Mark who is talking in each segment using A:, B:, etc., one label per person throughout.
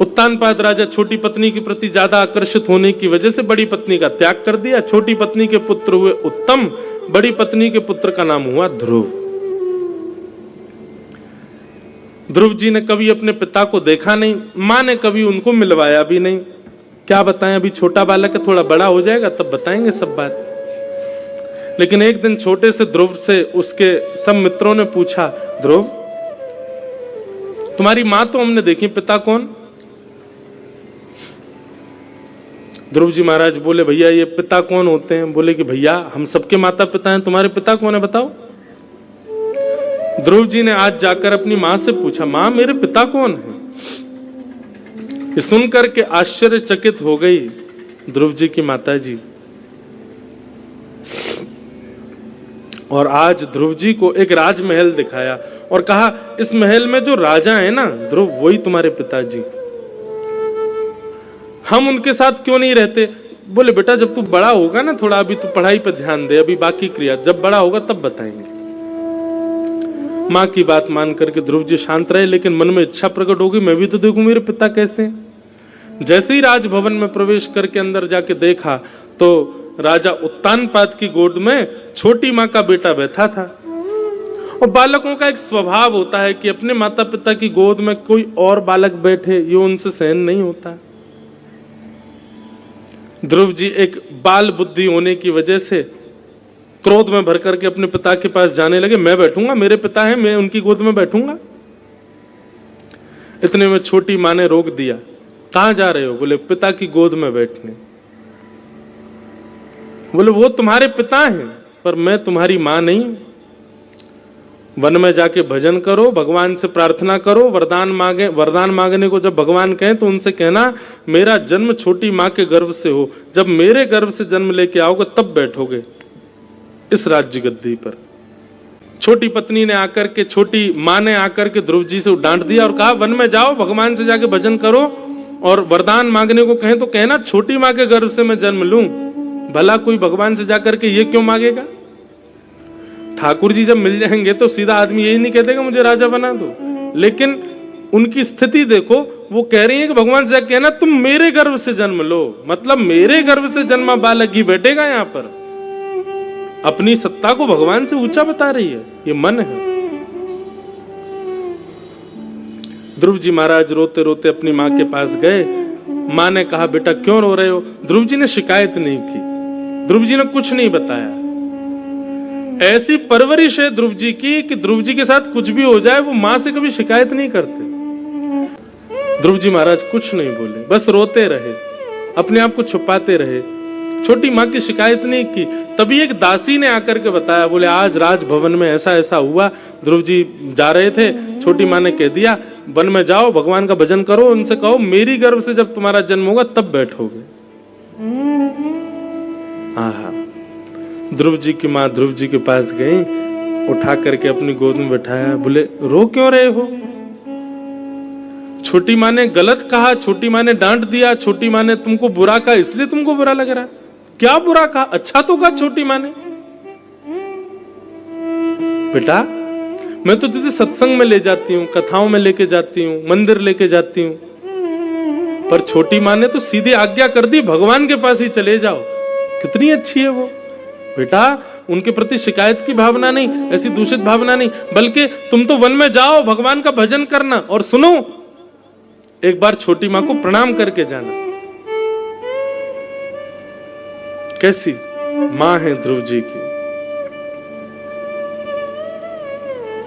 A: उत्तानपाद राजा छोटी पत्नी के प्रति ज्यादा आकर्षित होने की वजह से बड़ी पत्नी का त्याग कर दिया। छोटी पत्नी के पुत्र हुए उत्तम, बड़ी पत्नी के पुत्र का नाम हुआ ध्रुव। ध्रुव जी ने कभी अपने पिता को देखा नहीं, मां ने कभी उनको मिलवाया भी नहीं। क्या बताएं, अभी छोटा बालक है, थोड़ा बड़ा हो जाएगा तब बताएंगे सब बात। लेकिन एक दिन छोटे से ध्रुव से उसके सब मित्रों ने पूछा, ध्रुव तुम्हारी मां तो हमने देखी, पिता कौन? ध्रुव जी महाराज बोले, भैया ये पिता कौन होते हैं? बोले कि भैया हम सबके माता पिता हैं, तुम्हारे पिता कौन है बताओ। ध्रुव जी ने आज जाकर अपनी मां से पूछा, मां मेरे पिता कौन है? ये सुनकर के आश्चर्यचकित हो गई ध्रुव जी की माता जी। और आज ध्रुव जी को एक राजमहल दिखाया और कहा, इस महल में जो राजा है ना ध्रुव, वही तुम्हारे पिताजी। हम उनके साथ क्यों नहीं रहते? बोले बेटा जब तू बड़ा होगा ना, थोड़ा अभी तू पढ़ाई पर ध्यान दे, अभी बाकी क्रिया, जब बड़ा होगा तब बताएंगे। मां की बात मान करके ध्रुव जी शांत रहे, लेकिन मन में इच्छा प्रकट हो गई, मैं भी तो देखूं मेरे पिता कैसे हैं। जैसे ही राजभवन में प्रवेश करके अंदर जाके देखा तो राजा उत्तानपाद की गोद में छोटी मां का बेटा बैठा था। और बालकों का एक स्वभाव होता है कि अपने माता पिता की गोद में कोई और बालक बैठे, ये उनसे सहन नहीं होता। ध्रुव जी एक बाल बुद्धि होने की वजह से क्रोध में भर करके अपने पिता के पास जाने लगे, मैं बैठूंगा, मेरे पिता हैं, मैं उनकी गोद में बैठूंगा। इतने में छोटी मां ने रोक दिया, कहां जा रहे हो? बोले पिता की गोद में बैठने। बोले वो तुम्हारे पिता हैं पर मैं तुम्हारी मां नहीं। वन में जाके भजन करो, भगवान से प्रार्थना करो, वरदान मांगे। वरदान मांगने को जब भगवान कहें तो उनसे कहना मेरा जन्म छोटी मां के गर्भ से हो, जब मेरे गर्भ से जन्म लेके आओगे तब बैठोगे इस राज्य गद्दी पर। छोटी पत्नी ने आकर के, छोटी मां ने आकर के ध्रुव जी से डांट दिया और कहा वन में जाओ, भगवान से जाके भजन करो और वरदान मांगने को कहें तो कहना छोटी मां के गर्भ से मैं जन्म लूं। भला कोई भगवान से जाकर के ये क्यों मांगेगा? ठाकुर जी जब मिल जाएंगे तो सीधा आदमी यही नहीं कह देगा मुझे राजा बना दो। लेकिन उनकी स्थिति देखो, वो कह रही है कि भगवान से कहना तुम मेरे गर्भ से जन्म लो, मतलब मेरे गर्भ से जन्मा बालक ही बैठेगा यहाँ पर। अपनी सत्ता को भगवान से ऊंचा बता रही है, ये मन है। ध्रुव जी महाराज रोते रोते अपनी मां के पास गए। मां ने कहा बेटा क्यों रो रहे हो? ध्रुव जी ने शिकायत नहीं की, ध्रुव जी ने कुछ नहीं बताया। ऐसी परवरिश है ध्रुव जी की कि ध्रुव जी के साथ कुछ भी हो जाए वो मां से कभी शिकायत नहीं करते। ध्रुव जी महाराज कुछ नहीं बोले, बस रोते रहे, अपने आप को छुपाते रहे, छोटी मां की शिकायत नहीं की। तभी एक दासी ने आकर के बताया, बोले आज राजभवन में ऐसा ऐसा हुआ, ध्रुव जी जा रहे थे, छोटी मां ने कह दिया वन में जाओ, भगवान का भजन करो, उनसे कहो मेरी गर्भ से जब तुम्हारा जन्म होगा तब बैठोगे। आहा, ध्रुव जी की मां ध्रुव जी के पास गई, उठा करके अपनी गोद में बैठाया। बोले रो क्यों रहे हो? छोटी मां ने गलत कहा, छोटी मां ने डांट दिया, छोटी मां ने तुमको बुरा कहा, इसलिए तुमको बुरा लग रहा है। क्या बुरा कहा? अच्छा तो कहा छोटी मां ने। बेटा मैं तो तुझे सत्संग में ले जाती हूँ, कथाओं में लेके जाती हूँ, मंदिर लेके जाती हूँ, पर छोटी मां ने तो सीधी आज्ञा कर दी भगवान के पास ही चले जाओ। कितनी अच्छी है वो। बेटा उनके प्रति शिकायत की भावना नहीं, ऐसी दूषित भावना नहीं, बल्कि तुम तो वन में जाओ, भगवान का भजन करना, और सुनो एक बार छोटी मां को प्रणाम करके जाना। कैसी मां है ध्रुव जी की।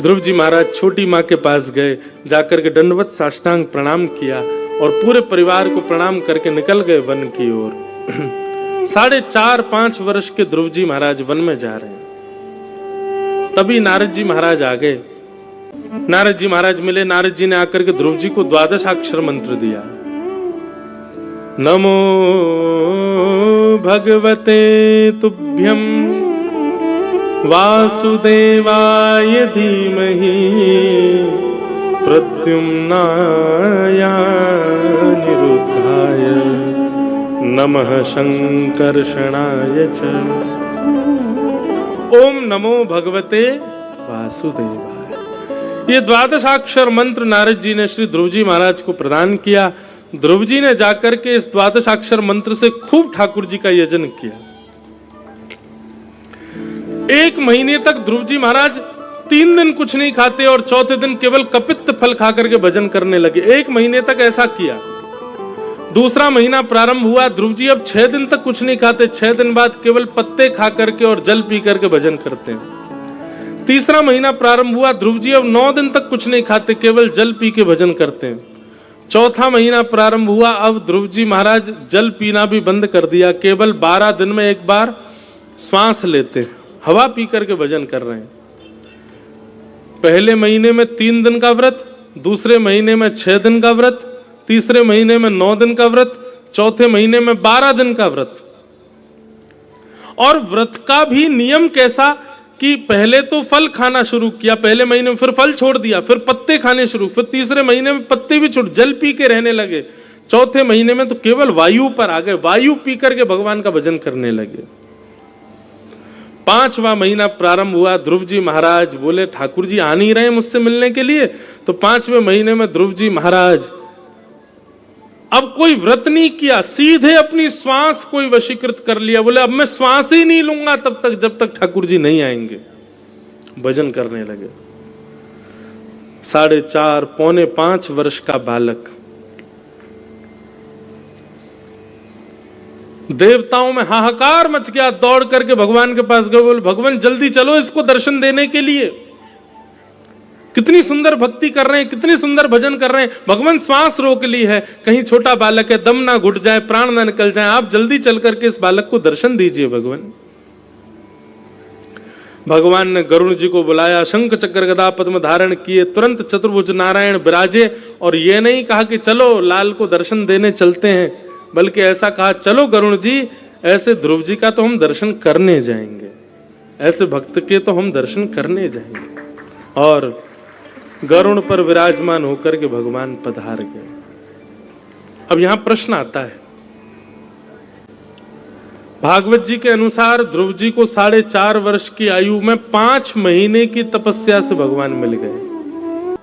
A: ध्रुव जी महाराज छोटी मां के पास गए, जाकर के दंडवत साष्टांग प्रणाम किया और पूरे परिवार को प्रणाम करके निकल गए वन की ओर। 4.5-5 वर्ष के ध्रुव जी महाराज वन में जा रहे हैं। तभी नारद जी महाराज आ गए। नारद जी महाराज मिले, नारद जी ने आकर के ध्रुव जी को 12 अक्षर मंत्र दिया। नमो भगवते तुभ्यं वासुदेवाय धीमहि प्रद्युम्नाय निरुद्धाय नमः संकर्षणाय च। ओम नमो भगवते वासुदेवाय। ये द्वादशाक्षर मंत्र नारद जी ने श्री ध्रुव जी महाराज को प्रदान किया। ध्रुव जी ने जाकर के इस द्वादशाक्षर मंत्र से खूब ठाकुर जी का यजन किया। 1 महीने तक ध्रुव जी महाराज 3 दिन कुछ नहीं खाते और चौथे दिन केवल कपित्त फल खा करके भजन करने लगे। 1 महीने तक ऐसा किया। दूसरा महीना प्रारंभ हुआ, ध्रुव जी अब 6 दिन तक कुछ नहीं खाते, 6 दिन बाद केवल पत्ते खा करके और जल पी करके भजन करते हैं। तीसरा महीना प्रारंभ हुआ, ध्रुव जी अब 9 दिन तक कुछ नहीं खाते, केवल जल पी के भजन करते हैं। चौथा महीना प्रारंभ हुआ, अब ध्रुव जी महाराज जल पीना भी बंद कर दिया, केवल 12 दिन में एक बार श्वास लेते हैं, हवा पी करके भजन कर रहे हैं। पहले महीने में 3 दिन का व्रत, दूसरे महीने में 6 दिन का व्रत, तीसरे महीने में 9 दिन का व्रत, चौथे महीने में 12 दिन का व्रत। और व्रत का भी नियम कैसा कि पहले तो फल खाना शुरू किया, पहले महीने में फिर फल छोड़ दिया, फिर पत्ते खाने शुरू, फिर तीसरे महीने में पत्ते भी छोड़, जल पी के रहने लगे। चौथे महीने में तो केवल वायु पर आ गए, वायु पी करके भगवान का भजन करने लगे। 5वां महीना प्रारंभ हुआ, ध्रुव जी महाराज बोले ठाकुर जी आ नहीं रहे मुझसे मिलने के लिए। तो 5वें महीने में ध्रुव जी महाराज अब कोई व्रत नहीं किया, सीधे अपनी श्वास कोई वशीकृत कर लिया। बोले अब मैं श्वास ही नहीं लूंगा तब तक जब तक ठाकुर जी नहीं आएंगे। भजन करने लगे। 4.5 पौने 5 वर्ष का बालक, देवताओं में हाहाकार मच गया, दौड़ करके भगवान के पास गए, बोले भगवान जल्दी चलो इसको दर्शन देने के लिए। कितनी सुंदर भक्ति कर रहे हैं, कितनी सुंदर भजन कर रहे हैं, भगवान श्वास रोक ली है, कहीं छोटा बालक है, दम ना घुट जाए, प्राण ना निकल जाए, आप जल्दी चल करके इस बालक को दर्शन दीजिए भगवान। भगवान ने गरुड़ जी को बुलाया, शंख चक्र गदा पद्म धारण किए, तुरंत चतुर्भुज नारायण विराजे। और ये नहीं कहा कि चलो लाल को दर्शन देने चलते हैं, बल्कि ऐसा कहा चलो गरुड़ जी, ऐसे ध्रुव जी का तो हम दर्शन करने जाएंगे, ऐसे भक्त के तो हम दर्शन करने जाएंगे। और गरुड़ पर विराजमान होकर के भगवान पधार गए। अब यहां प्रश्न आता है, भागवत जी के अनुसार ध्रुव जी को 4.5 वर्ष की आयु में 5 महीने की तपस्या से भगवान मिल गए।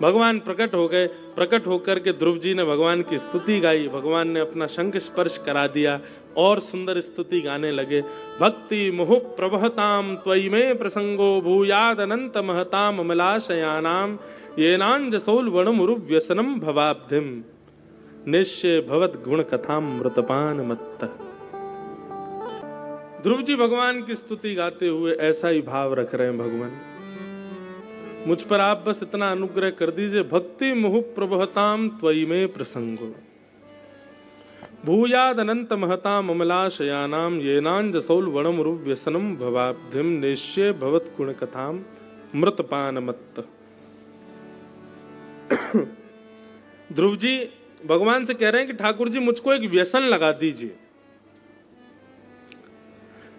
A: भगवान प्रकट हो गए, प्रकट होकर के ध्रुव जी ने भगवान की स्तुति गाई, भगवान ने अपना शंख स्पर्श करा दिया और सुंदर स्तुति गाने लगे। भक्ति मुहु प्रवहताम त्वयि में प्रसंगो भूयाद अनंत महताम अमलाशयानाम येनांजसौल वणमुरु व्यसनम भवाब्धिम निश्चय भवत गुण कथाम मृतपान मत्त। ध्रुव जी भगवान की स्तुति गाते हुए ऐसा ही भाव रख रहे हैं, भगवान मुझ पर आप बस इतना अनुग्रह कर दीजिए, भक्ति मुहु प्रवहताम त्वयि में प्रसंगो भूयाद अनंत महताम अमलाशयानाम येनांजसौल वणमुरु व्यसनम भवाब्धिम निश्चय भवत गुण कथाम मृतपान मत्त। ध्रुव जी भगवान से कह रहे हैं कि ठाकुर जी मुझको एक व्यसन लगा दीजिए।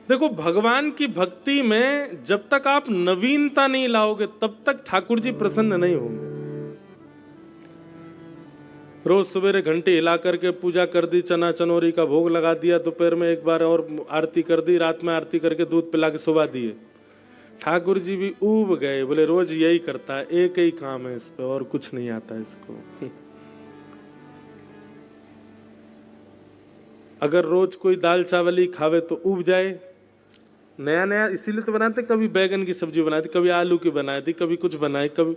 A: देखो भगवान की भक्ति में जब तक आप नवीनता नहीं लाओगे तब तक ठाकुर जी प्रसन्न नहीं होंगे। रोज सवेरे घंटे हिला करके पूजा कर दी, चना चनोरी का भोग लगा दिया, दोपहर में एक बार और आरती कर दी, रात में आरती करके दूध पिला के सुबह दिए। ठाकुर जी भी ऊब गए, बोले रोज यही करता है, एक ही काम है इस पे और कुछ नहीं आता इसको। अगर रोज कोई दाल चावल ही खावे तो ऊब जाए। नया नया इसीलिए तो बनाते, कभी बैगन की सब्जी बनाई थी, कभी आलू की बनाई थी, कभी कुछ बनाए, कभी।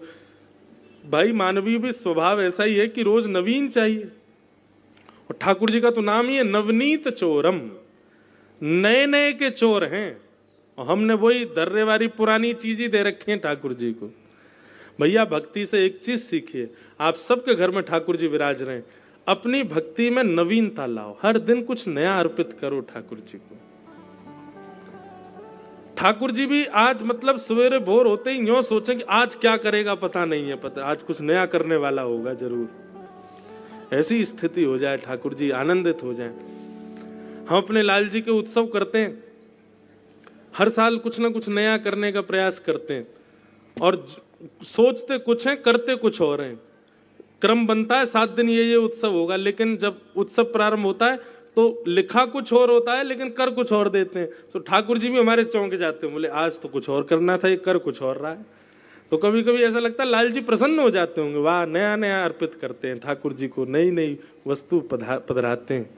A: भाई मानवीय भी स्वभाव ऐसा ही है कि रोज नवीन चाहिए। और ठाकुर जी का तो नाम ही है नवनीत चोरम, नए नए के चोर हैं। और हमने वही दर्रे वाली पुरानी चीज ही दे रखी है ठाकुर जी को। भैया भक्ति से एक चीज सीखिए, आप सबके घर में ठाकुर जी विराज रहे हैं, अपनी भक्ति में नवीनता लाओ, हर दिन कुछ नया अर्पित करो ठाकुर जी को। ठाकुर जी भी आज मतलब सवेरे भोर होते ही यूं सोचे कि आज क्या करेगा पता नहीं है, पता आज कुछ नया करने वाला होगा जरूर। ऐसी स्थिति हो जाए, ठाकुर जी आनंदित हो जाए। हम अपने लाल जी के उत्सव करते हैं, हर साल कुछ ना कुछ नया करने का प्रयास करते हैं और सोचते कुछ हैं, करते कुछ और हैं। क्रम बनता है 7 दिन ये उत्सव होगा, लेकिन जब उत्सव प्रारंभ होता है तो लिखा कुछ और होता है लेकिन कर कुछ और देते हैं। तो ठाकुर जी भी हमारे चौंक जाते हैं, बोले आज तो कुछ और करना था, ये कर कुछ और रहा है। तो कभी कभी ऐसा लगता है लाल जी प्रसन्न हो जाते होंगे, वाह नया नया अर्पित करते हैं ठाकुर जी को, नई नई वस्तु पधराते हैं।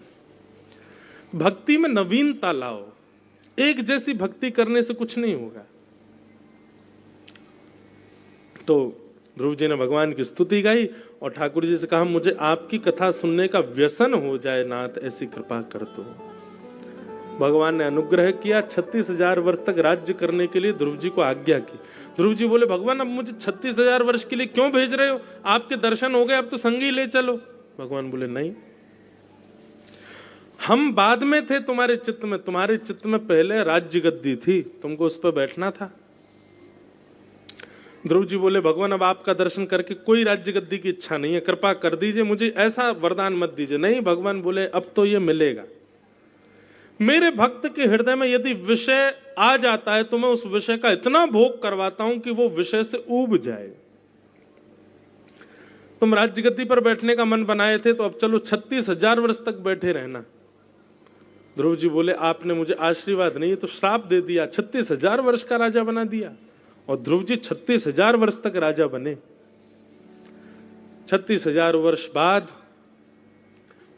A: भक्ति में नवीनता लाओ, एक जैसी भक्ति करने से कुछ नहीं होगा। तो ध्रुव जी ने भगवान की स्तुति गाई और ठाकुर जी से कहा, मुझे आपकी कथा सुनने का व्यसन हो जाए नाथ, ऐसी कृपा कर दो। भगवान ने अनुग्रह किया, 36,000 वर्ष तक राज्य करने के लिए ध्रुव जी को आज्ञा की। ध्रुव जी बोले, भगवान अब मुझे 36,000 वर्ष के लिए क्यों भेज रहे हो, आपके दर्शन हो गए, अब तो संग ही ले चलो। भगवान बोले, नहीं, हम बाद में थे तुम्हारे चित्त में, तुम्हारे चित्त में पहले राज्य गद्दी थी, तुमको उस पर बैठना था। ध्रुव जी बोले, भगवान अब आपका दर्शन करके कोई राज्य गद्दी की इच्छा नहीं है, कृपा कर दीजिए, मुझे ऐसा वरदान मत दीजिए। नहीं, भगवान बोले, अब तो ये मिलेगा। मेरे भक्त के हृदय में यदि विषय आ जाता है तो मैं उस विषय का इतना भोग करवाता हूं कि वो विषय से ऊब जाए। तुम राज्य गद्दी पर बैठने का मन बनाए थे, तो अब चलो 36,000 वर्ष तक बैठे रहना। ध्रुव जी बोले, आपने मुझे आशीर्वाद नहीं तो श्राप दे दिया, 36,000 वर्ष का राजा बना दिया। और ध्रुव जी 36,000 वर्ष तक राजा बने। 36,000 वर्ष बाद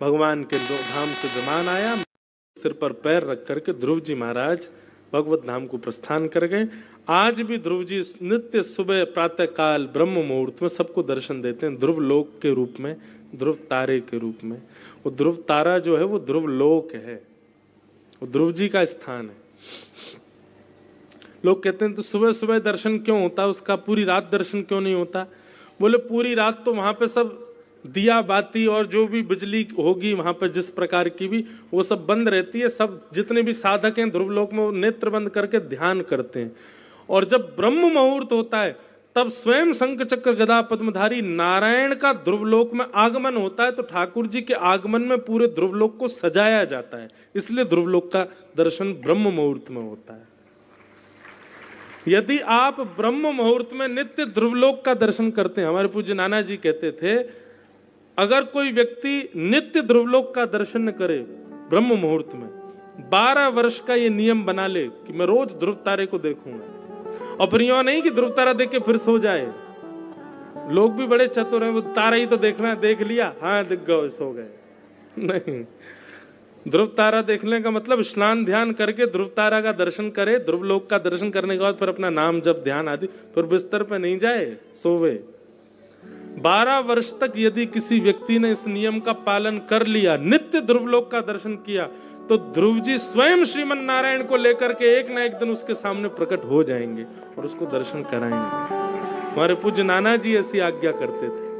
A: भगवान के धाम से विमान आया, सिर पर पैर रख करके ध्रुव जी महाराज भगवत धाम को प्रस्थान कर गए। आज भी ध्रुव जी नित्य सुबह प्रातः काल ब्रह्म मुहूर्त में सबको दर्शन देते हैं, ध्रुव लोक के रूप में, ध्रुव तारे के रूप में। वो ध्रुव तारा जो है वो ध्रुव लोक है, वो ध्रुव जी का स्थान है। लोग कहते हैं तो सुबह सुबह दर्शन क्यों होता, उसका पूरी रात दर्शन क्यों नहीं होता? बोले, पूरी रात तो वहां पे सब दिया बाती और जो भी बिजली होगी वहां पर जिस प्रकार की भी, वो सब बंद रहती है। सब जितने भी साधक हैं ध्रुवलोक में वो नेत्र बंद करके ध्यान करते हैं। और जब ब्रह्म मुहूर्त होता है तब स्वयं शंख चक्र गदा पद्मधारी नारायण का ध्रुवलोक में आगमन होता है। तो ठाकुर जी के आगमन में पूरे ध्रुवलोक को सजाया जाता है, इसलिए ध्रुवलोक का दर्शन ब्रह्म मुहूर्त में होता है। यदि आप ब्रह्म मुहूर्त में नित्य ध्रुवलोक का दर्शन करते हैं, हमारे पूज्य नाना जी कहते थे, अगर कोई व्यक्ति नित्य ध्रुवलोक का दर्शन करे ब्रह्म मुहूर्त में, 12 वर्ष का ये नियम बना ले कि मैं रोज ध्रुव तारे को देखूंगा। और फिर यूं नहीं कि ध्रुव तारा देख के फिर सो जाए। लोग भी बड़े चतुर हैं, वो तारा ही तो देखना है, देख लिया, हाँ दिख गए, सो गए। नहीं, ध्रुव तारा देखने का मतलब स्नान ध्यान करके ध्रुव तारा का दर्शन करे, ध्रुव लोक का दर्शन करने के बाद फिर अपना नाम जब ध्यान आदि, फिर बिस्तर पे नहीं जाए, सोवे। 12 वर्ष तक यदि किसी व्यक्ति ने इस नियम का पालन कर लिया, नित्य ध्रुवलोक का दर्शन किया, तो ध्रुव जी स्वयं श्रीमन नारायण को लेकर के एक ना एक दिन उसके सामने प्रकट हो जाएंगे और उसको दर्शन कराएंगे। हमारे पूज्य नाना जी ऐसी आज्ञा करते थे।